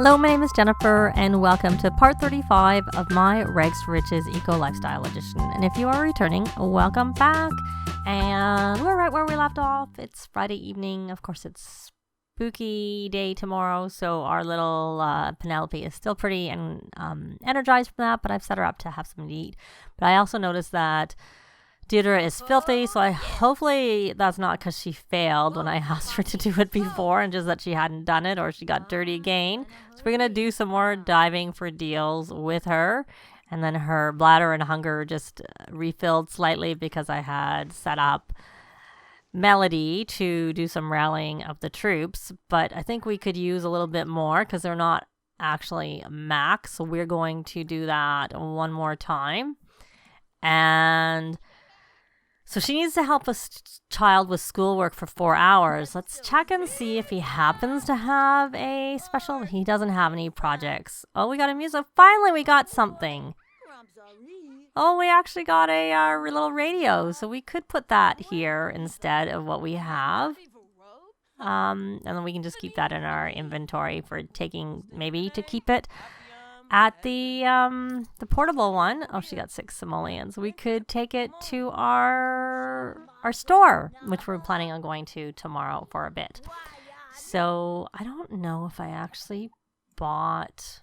Hello, my name is Jennifer, and welcome to part 35 of my Rags to Riches Eco Lifestyle Edition. And if you are returning, welcome back. And we're right where we left off. It's Friday evening. Of course, it's spooky day tomorrow, so our little Penelope is still pretty energized from that, but I've set her up to have something to eat. But I also noticed that Deirdre is filthy, so hopefully that's not because she failed when I asked her to do it before and just that she hadn't done it or she got dirty again. So we're going to do some more diving for deals with her. And then her bladder and hunger just refilled slightly because I had set up Melody to do some rallying of the troops. But I think we could use a little bit more because they're not actually max. So we're going to do that one more time. And so she needs to help a child with schoolwork for 4 hours. Let's check and see if he happens to have a special. He doesn't have any projects. Oh, we got a music. Finally, we got something. Oh, we actually got a little radio. So we could put that here instead of what we have. And then we can just keep that in our inventory for taking, maybe to keep it at the portable one. Oh, she got 6 simoleons. We could take it to our store, which we're planning on going to tomorrow for a bit. So I don't know if I actually bought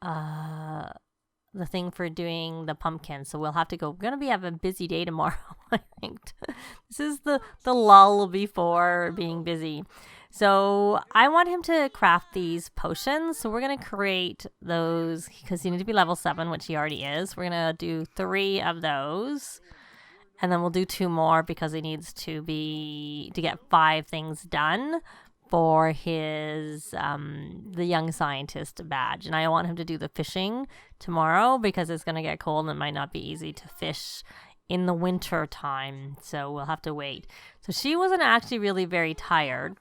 the thing for doing the pumpkin. So we'll have to go. We're going to have a busy day tomorrow, I think. This is the lull before being busy. So I want him to craft these potions. So we're going to create those because you need to be level 7, which he already is. We're going to do 3 of those. And then we'll do 2 more because he needs to get 5 things done for his the young scientist badge. And I want him to do the fishing tomorrow because it's going to get cold and it might not be easy to fish in the winter time. So we'll have to wait. So she wasn't actually really very tired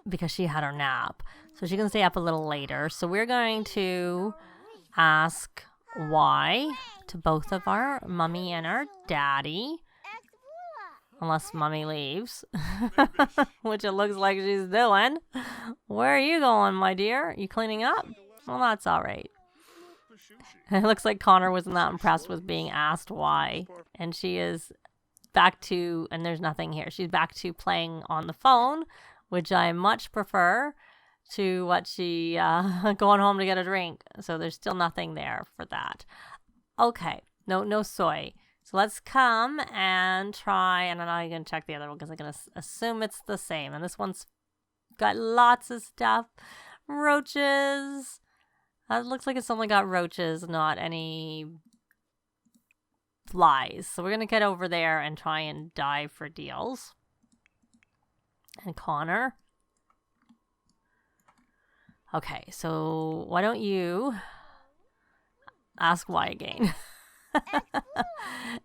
because she had her nap. So she can stay up a little later. So we're going to ask why to both of our mommy and our daddy. Unless mommy leaves, which it looks like she's doing. Where are you going, my dear? You cleaning up? Well, that's all right. It looks like Conor wasn't that impressed with being asked why. And she is back to, and there's nothing here. She's back to playing on the phone, which I much prefer to what she going home to get a drink. So there's still nothing there for that. Okay, no soy. So let's come and try, and then I'm going to check the other one because I'm going to assume it's the same. And this one's got lots of stuff. Roaches. It looks like it's only got roaches, not any flies. So we're going to get over there and try and dive for deals. And Conor. Okay, so why don't you ask why again?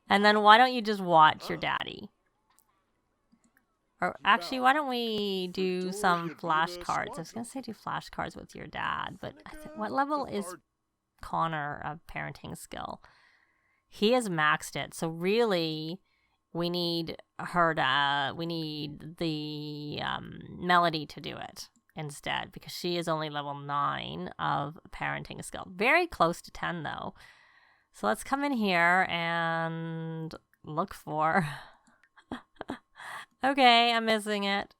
And then why don't you just watch your daddy? Or actually, why don't we do some flashcards? I was going to say do flashcards with your dad, but what level is Conor of parenting skill? He has maxed it, so really we need the Melody to do it instead because she is only level 9 of parenting skill. Very close to 10 though. So let's come in here and look for... Okay, I'm missing it.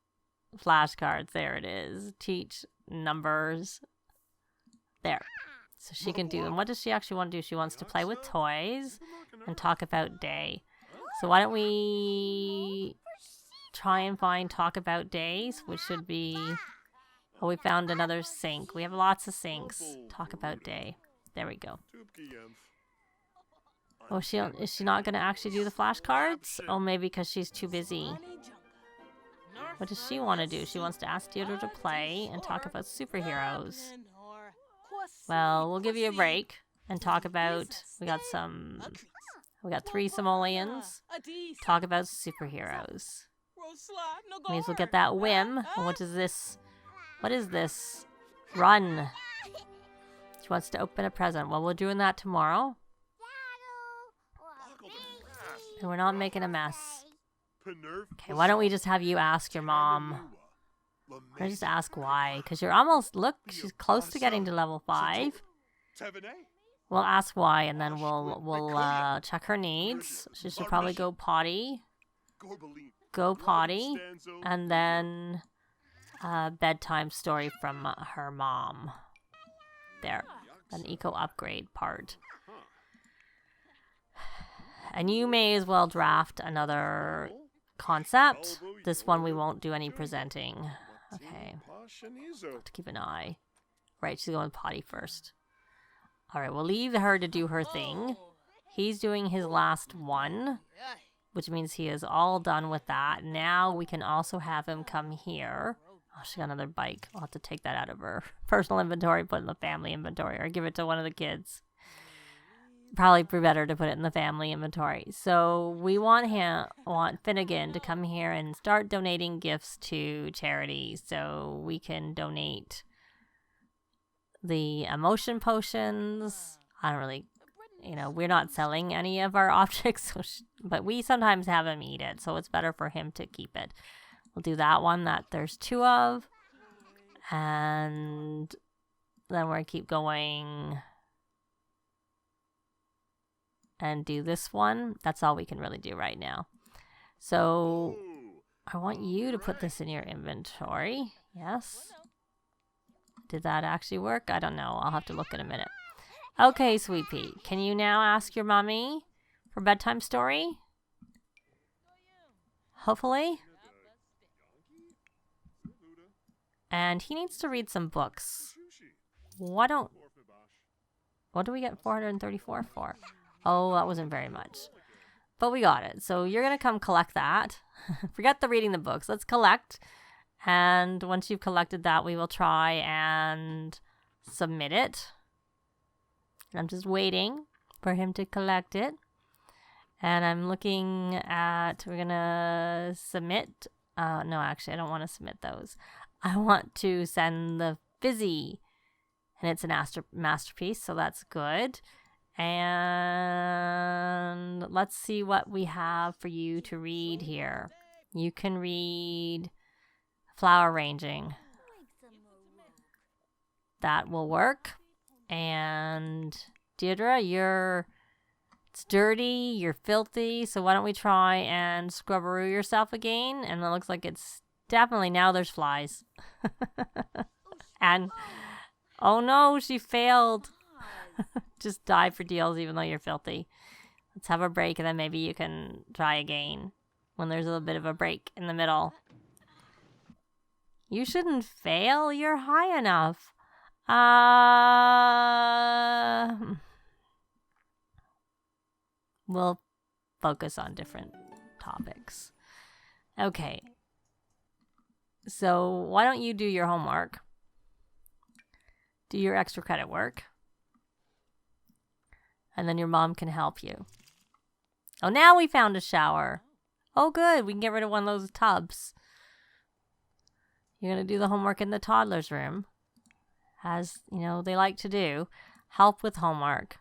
Flashcards, there it is. Teach numbers. There. So she can do... And what does she actually want to do? She wants to play with toys and talk about day. So why don't we try and find talk about days, which should be... Oh, we found another sink. We have lots of sinks. Talk about day. There we go. Oh, is she not going to actually do the flashcards? Oh, maybe because she's too busy. What does she want to do? She wants to ask Deirdre to play and talk about superheroes. Well, we'll give you a break and talk about... We got 3 simoleons. Talk about superheroes. Means we'll get that whim. What is this? What is this? Run. She wants to open a present. Well, we're doing that tomorrow. And we're not making a mess. Okay, why don't we just have you ask your mom Or just ask why, because you're almost, look, she's close to getting to level 5. We'll ask why, and then we'll check her needs. She should probably go potty. Go potty, and then bedtime story from her mom. There, an eco upgrade part. And you may as well draft another concept. This one we won't do any presenting. Okay, have to keep an eye. Right, she's going potty first. All right, we'll leave her to do her thing. He's doing his last one, which means he is all done with that. Now we can also have him come here. Oh, she got another bike. I'll have to take that out of her personal inventory, put it in the family inventory, or give it to one of the kids. Probably better to put it in the family inventory. So we want Finnegan to come here and start donating gifts to charity, so we can donate the emotion potions. I don't really, we're not selling any of our objects, but we sometimes have him eat it, so it's better for him to keep it. We'll do that one that there's 2 of, and then we'll keep going and do this one. That's all we can really do right now. So I want you to put this in your inventory. Yes. Did that actually work? I don't know. I'll have to look in a minute. Okay, Sweet Pea. Can you now ask your mommy for bedtime story? Hopefully. And he needs to read some books. What do we get 434 for? Oh, that wasn't very much. But we got it. So you're going to come collect that. Forget the reading the books. Let's collect. And once you've collected that, we will try and submit it. I'm just waiting for him to collect it. And I'm looking at, we're going to submit. No, actually, I don't want to submit those. I want to send the Fizzy. And it's an masterpiece, so that's good. And let's see what we have for you to read here. You can read flower arranging. That will work. And Deirdre, it's dirty, you're filthy, so why don't we try and scrubberoo yourself again? And it looks like it's definitely, now there's flies. And, oh no, she failed. Just die for deals even though you're filthy. Let's have a break and then maybe you can try again when there's a little bit of a break in the middle. You shouldn't fail. You're high enough. We'll focus on different topics. Okay. So why don't you do your homework? Do your extra credit work. And then your mom can help you. Oh, now we found a shower. Oh, good. We can get rid of one of those tubs. You're going to do the homework in the toddler's room. As, they like to do. Help with homework.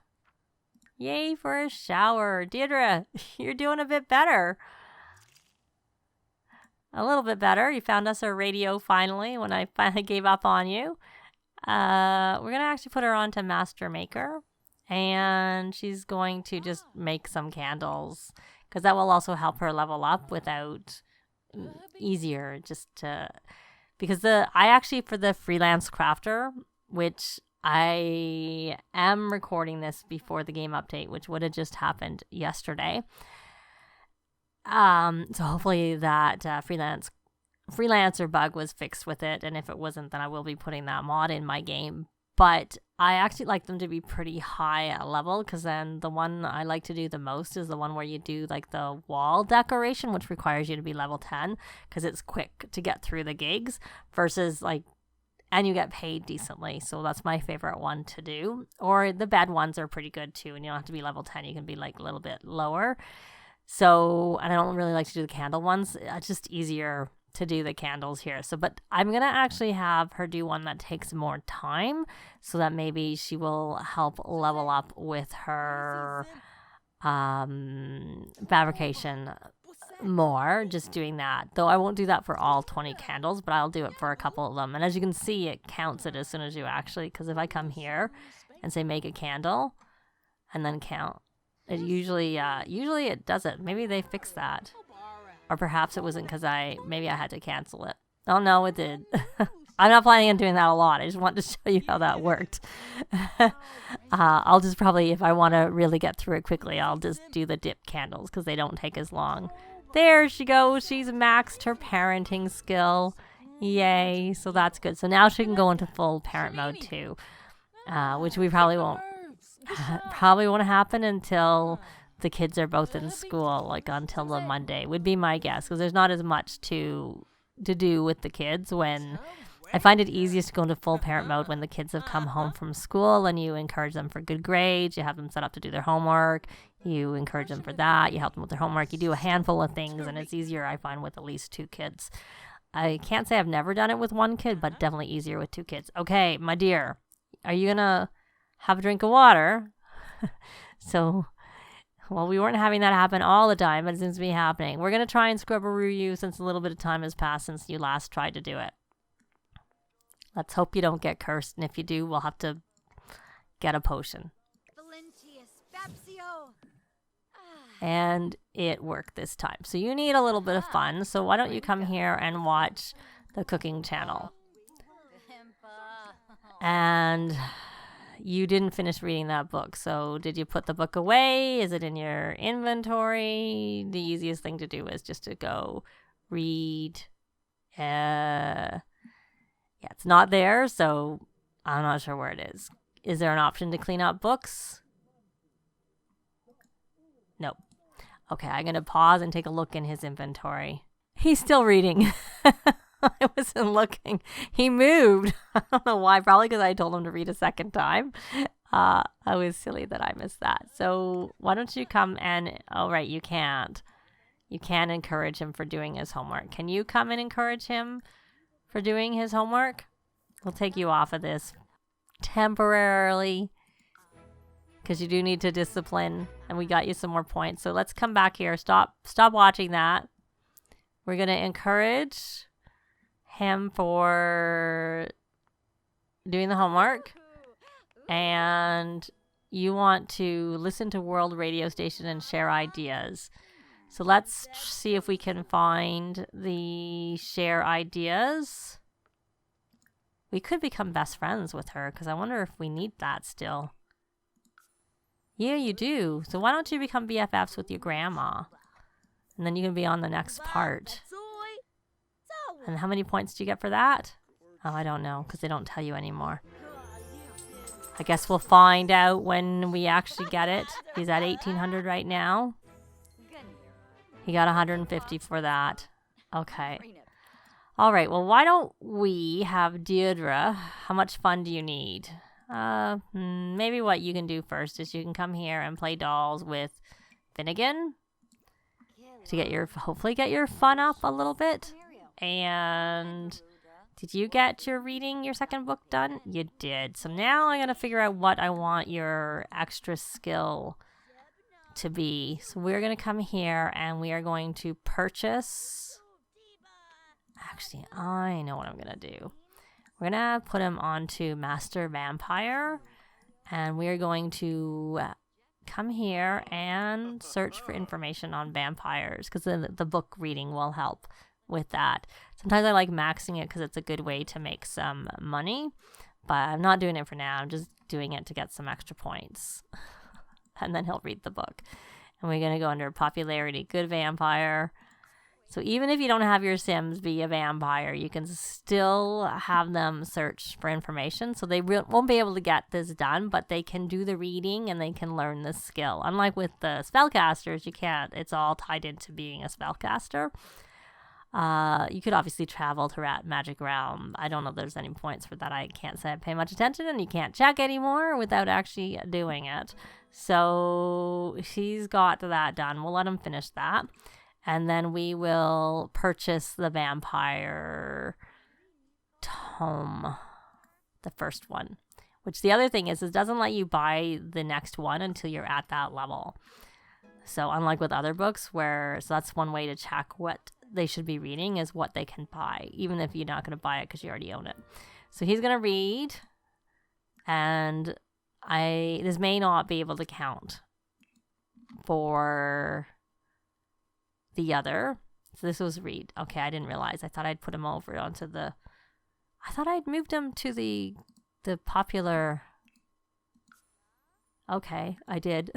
Yay for a shower. Deirdre, you're doing a bit better. A little bit better. You found us a radio finally when I finally gave up on you. We're going to actually put her on to Master Maker. And she's going to just make some candles. Because that will also help her level up without easier just to... Because I actually, for the freelance crafter, which I am recording this before the game update, which would have just happened yesterday. So hopefully that freelancer bug was fixed with it. And if it wasn't, then I will be putting that mod in my game. But I actually like them to be pretty high level, because then the one I like to do the most is the one where you do like the wall decoration, which requires you to be level 10 because it's quick to get through the gigs versus and you get paid decently. So that's my favorite one to do. Or the bed ones are pretty good too, and you don't have to be level 10. You can be a little bit lower. So, and I don't really like to do the candle ones. It's just easier to do the candles here. So, but I'm going to actually have her do one that takes more time so that maybe she will help level up with her fabrication more just doing that. Though I won't do that for all 20 candles, but I'll do it for a couple of them. And as you can see, it counts it as soon as you actually, because if I come here and say make a candle and then count, it usually it does it. Maybe they fixed that. Or perhaps it wasn't because maybe I had to cancel it. Oh no, it did. I'm not planning on doing that a lot. I just wanted to show you how that worked. I'll just probably, if I want to really get through it quickly, I'll just do the dip candles because they don't take as long. There she goes. She's maxed her parenting skill. Yay. So that's good. So now she can go into full parent mode too, which we probably won't happen until the kids are both in school, like until the Monday would be my guess, because there's not as much to do with the kids. When I find it easiest to go into full parent mode when the kids have come home from school and you encourage them for good grades, you have them set up to do their homework, you encourage them for that, you help them with their homework, you do a handful of things, and it's easier, I find, with at least 2 kids. I can't say I've never done it with 1 kid, but definitely easier with 2 kids. Okay, my dear, are you gonna have a drink of water? Well, we weren't having that happen all the time, but it seems to be happening. We're going to try and scrubberoo you since a little bit of time has passed since you last tried to do it. Let's hope you don't get cursed, and if you do, we'll have to get a potion. And it worked this time. So you need a little bit of fun, so why don't you come here and watch the cooking channel. And you didn't finish reading that book, so did you put the book away? Is it in your inventory? The easiest thing to do is just to go read. Yeah, it's not there, so I'm not sure where it is. Is there an option to clean up books? Nope. Okay, I'm going to pause and take a look in his inventory. He's still reading. I wasn't looking. He moved. I don't know why. Probably because I told him to read a second time. I was silly that I missed that. So why don't you come and... Oh, right, you can't. You can't encourage him for doing his homework. Can you come and encourage him for doing his homework? We'll take you off of this temporarily because you do need to discipline, and we got you some more points. So let's come back here. Stop watching that. We're going to encourage him for doing the homework, and you want to listen to World Radio Station and share ideas. So let's see if we can find the share ideas. We could become best friends with her, because I wonder if we need that still. Yeah, you do. So why don't you become BFFs with your grandma, and then you can be on the next part. And how many points do you get for that? Oh, I don't know, because they don't tell you anymore. I guess we'll find out when we actually get it. He's at 1,800 right now. He got 150 for that. Okay. All right, well, why don't we have Deirdre? How much fun do you need? Maybe what you can do first is you can come here and play dolls with Finnegan to hopefully get your fun up a little bit. And did you get your second book done? You did. So now I'm going to figure out what I want your extra skill to be. So we're going to come here and we are going to purchase. Actually, I know what I'm going to do. We're going to put him onto Master Vampire, and we're going to come here and search for information on vampires, because the book reading will help with that. Sometimes I like maxing it because it's a good way to make some money, but I'm not doing it for now. I'm just doing it to get some extra points. And then he'll read the book. And we're going to go under popularity, good vampire. So even if you don't have your Sims be a vampire, you can still have them search for information. So they won't be able to get this done, but they can do the reading and they can learn the skill. Unlike with the spellcasters, you can't. It's all tied into being a spellcaster. You could obviously travel throughout Magic Realm. I don't know if there's any points for that. I can't say I pay much attention, and you can't check anymore without actually doing it. So he's got that done. We'll let him finish that. And then we will purchase the vampire tome, the first one. Which the other thing is it doesn't let you buy the next one until you're at that level. So unlike with other books so that's one way to check what they should be reading is what they can buy, even if you're not going to buy it because you already own it. So he's going to read, and this may not be able to count for the other. So this was read. Okay, I didn't realize. I thought I'd put him over onto I thought I'd moved him to the popular. Okay, I did.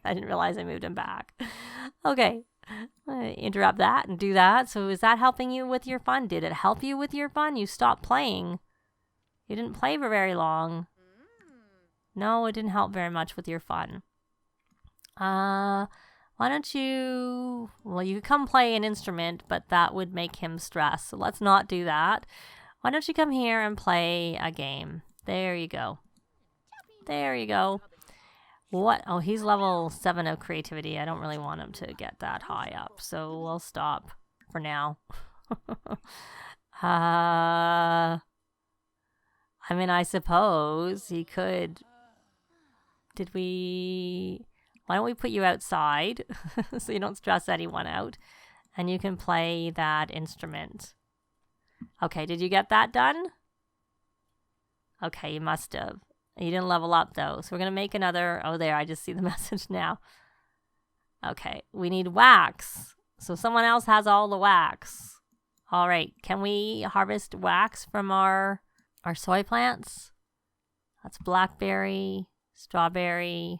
I didn't realize I moved him back. Okay, interrupt that and do that. So is that helping you with your fun? Did it help you with your fun? You stopped playing. You didn't play for very long. No, it didn't help very much with your fun. Why don't you... Well, you could come play an instrument, but that would make him stress. So let's not do that. Why don't you come here and play a game? There you go. There you go. What? Oh, he's level 7 of creativity. I don't really want him to get that high up. So we'll stop for now. I mean, I suppose he could... Why don't we put you outside so you don't stress anyone out, and you can play that instrument. Okay, did you get that done? Okay, you must have. You didn't level up though, so we're going to make another. Oh, there, I just see the message now. Okay, we need wax. So someone else has all the wax. All right, can we harvest wax from our soy plants? That's blackberry, strawberry.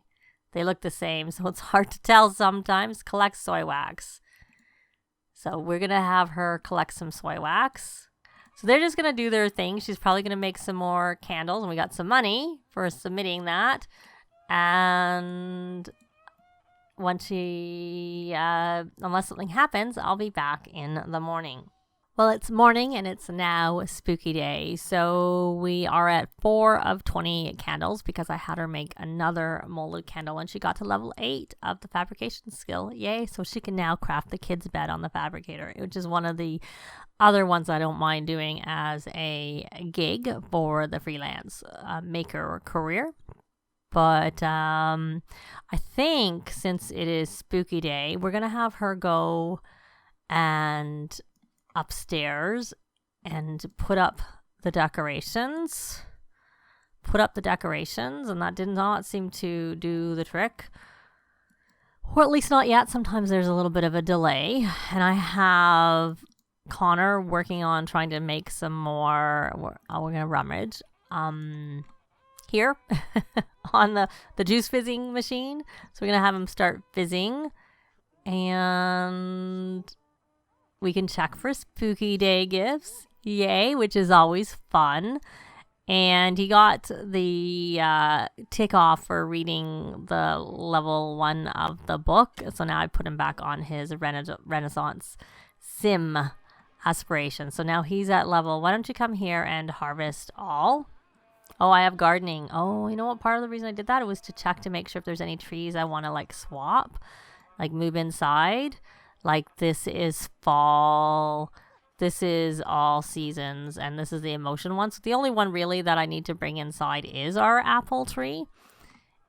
They look the same, so it's hard to tell sometimes. Collect soy wax. So we're going to have her collect some soy wax. So they're just going to do their thing. She's probably going to make some more candles, and we got some money for submitting that. And once unless something happens, I'll be back in the morning. Well, it's morning, and it's now spooky day. So we are at 4 of 20 candles because I had her make another molded candle when she got to level 8 of the fabrication skill. Yay. So she can now craft the kid's bed on the fabricator, which is one of the other ones I don't mind doing as a gig for the freelance maker career. But I think since it is spooky day, we're going to have her go and upstairs and put up the decorations, and that did not seem to do the trick, or at least not yet. Sometimes there's a little bit of a delay, and I have Connor working on trying to make some more. We're gonna rummage here on the juice fizzing machine, so we're gonna have him start fizzing, and we can check for spooky day gifts. Yay, which is always fun. And he got the tick off for reading the level 1 of the book. So now I put him back on his Renaissance sim aspiration. So now he's at level. Why don't you come here and harvest all? Oh, I have gardening. Oh, you know what? Part of the reason I did that was to check to make sure if there's any trees I want to like swap, like move inside. Like this is fall, this is all seasons, and this is the emotion one. So the only one really that I need to bring inside is our apple tree.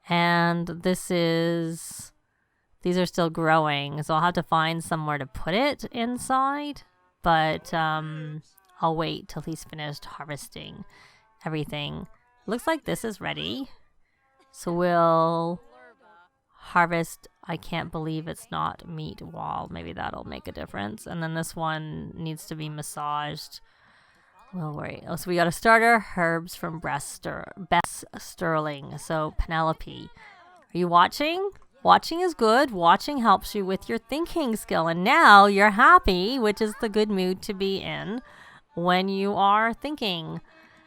And these are still growing, so I'll have to find somewhere to put it inside. But I'll wait till he's finished harvesting everything. Looks like this is ready. So we'll harvest. I can't believe it's not meat wall. Maybe that'll make a difference. And then this one needs to be massaged. Well, wait. Oh, so we got a starter, herbs from Bess Sterling. So Penelope, are you watching? Watching is good. Watching helps you with your thinking skill. And now you're happy, which is the good mood to be in when you are thinking.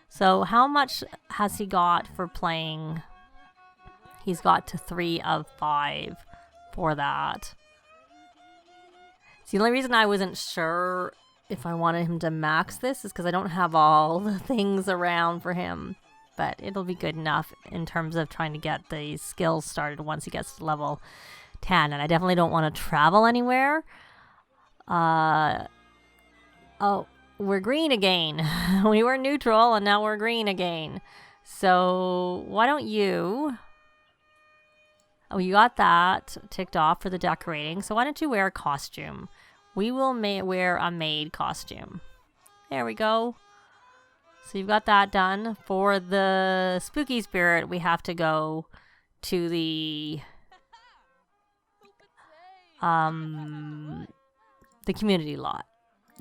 So how much has he got for playing? He's got to 3 of 5 for that. So the only reason I wasn't sure if I wanted him to max this is because I don't have all the things around for him. But it'll be good enough in terms of trying to get the skills started once he gets to level 10. And I definitely don't want to travel anywhere. Oh, we're green again. We were neutral and now we're green again. So why don't you... Oh, you got that ticked off for the decorating. So why don't you wear a costume? We will wear a maid costume. There we go. So you've got that done. For the spooky spirit, we have to go to the community lot.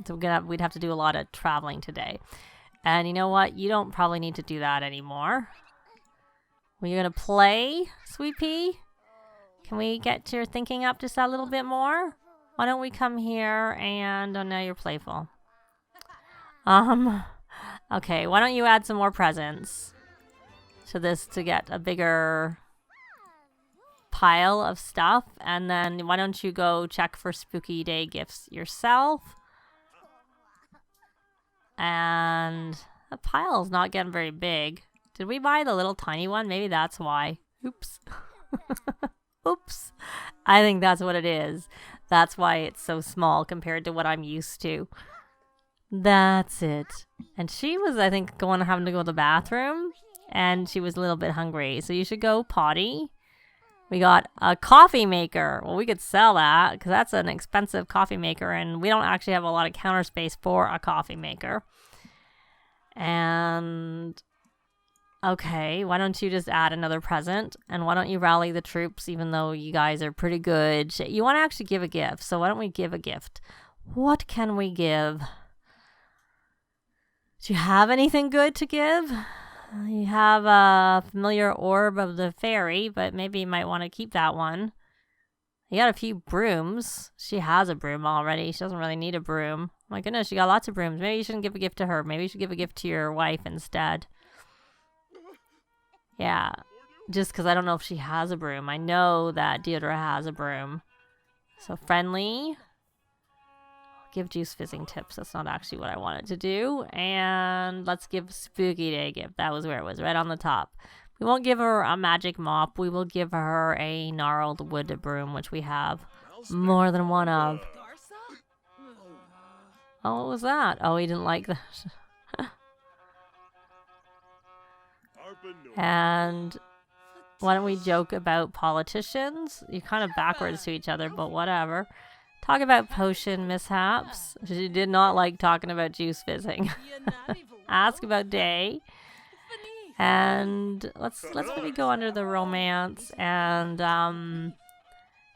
So we'd have to do a lot of traveling today. And you know what? You don't probably need to do that anymore. Well, you're going to play, Sweet Pea? Can we get your thinking up just a little bit more? Why don't we come here and... Oh, now you're playful. Okay, why don't you add some more presents to this to get a bigger pile of stuff, and then why don't you go check for spooky day gifts yourself? And the pile's not getting very big. Did we buy the little tiny one? Maybe that's why. Oops. Oops. I think that's what it is. That's why it's so small compared to what I'm used to. That's it. And she was, I think, having to go to the bathroom, and she was a little bit hungry. So you should go potty. We got a coffee maker. Well, we could sell that because that's an expensive coffee maker, and we don't actually have a lot of counter space for a coffee maker. And okay, why don't you just add another present? And why don't you rally the troops, even though you guys are pretty good? You want to actually give a gift, so why don't we give a gift? What can we give? Do you have anything good to give? You have a familiar orb of the fairy, but maybe you might want to keep that one. You got a few brooms. She has a broom already. She doesn't really need a broom. My goodness, she got lots of brooms. Maybe you shouldn't give a gift to her. Maybe you should give a gift to your wife instead. Yeah, just because I don't know if she has a broom. I know that Deirdre has a broom. So friendly. Give juice fizzing tips. That's not actually what I wanted to do. And let's give spooky day gift. That was where it was, right on the top. We won't give her a magic mop. We will give her a gnarled wood broom, which we have more than one of. Oh, what was that? Oh, he didn't like that. And why don't we joke about politicians? You're kind of backwards to each other, but whatever. Talk about potion mishaps. She did not like talking about juice fizzing. Ask about day. And let's maybe go under the romance and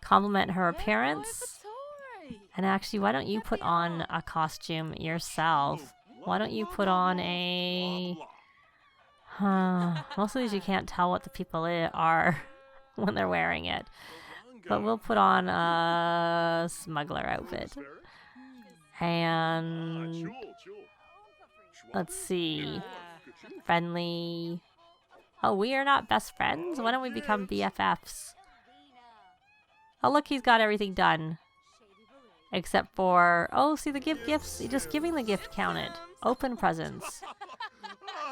compliment her appearance. And actually, why don't you put on a costume yourself? Why don't you put on a... Most of these you can't tell what the people are when they're wearing it. But we'll put on a smuggler outfit. And let's see. Friendly. Oh, we are not best friends? Why don't we become BFFs? Oh, look, he's got everything done. Except for... Oh, see, the give gifts. Just giving the gift counted. Open presents.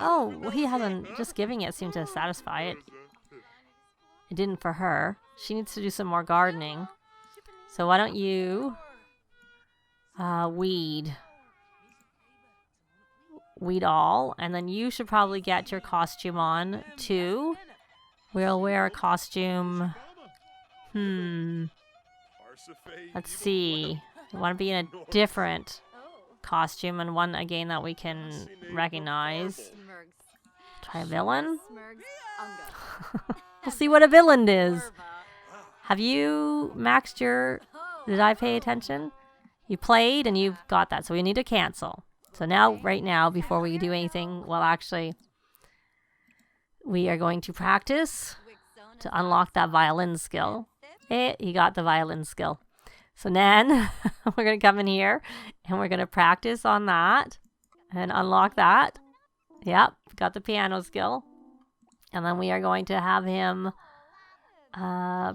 Oh, well, he hasn't... Just giving it seemed to satisfy it. It didn't for her. She needs to do some more gardening. So why don't you weed all, and then you should probably get your costume on too. We'll wear a costume. Let's see. We want to be in a different costume, and one again that we can recognize. Try a villain. We'll see what a villain is. Have you maxed your... Did I pay attention? You played and you've got that. So we need to cancel. So now, right now, before we do anything, well, actually, we are going to practice to unlock that violin skill. He got the violin skill. So then we're going to come in here and we're going to practice on that and unlock that. Yep, got the piano skill. And then we are going to have him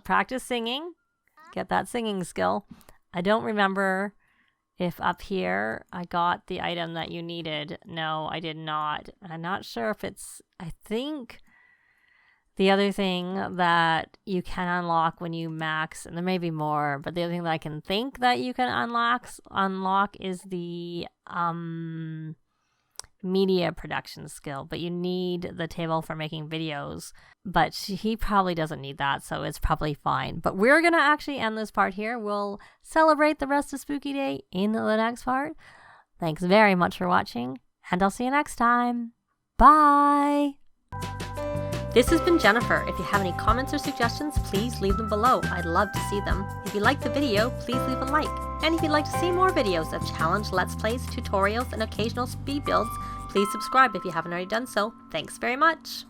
practice singing, get that singing skill. I don't remember if up here I got the item that you needed. No, I did not. I'm not sure if it's, I think the other thing that you can unlock when you max, and there may be more, but the other thing that I can think that you can unlock is the media production skill, but you need the table for making videos. But he probably doesn't need that, so it's probably fine. But we're going to actually end this part here. We'll celebrate the rest of Spooky Day in the next part. Thanks very much for watching, and I'll see you next time. Bye! This has been Jennifer. If you have any comments or suggestions, please leave them below. I'd love to see them. If you liked the video, please leave a like. And if you'd like to see more videos of challenge, let's plays, tutorials, and occasional speed builds, please subscribe if you haven't already done so. Thanks very much.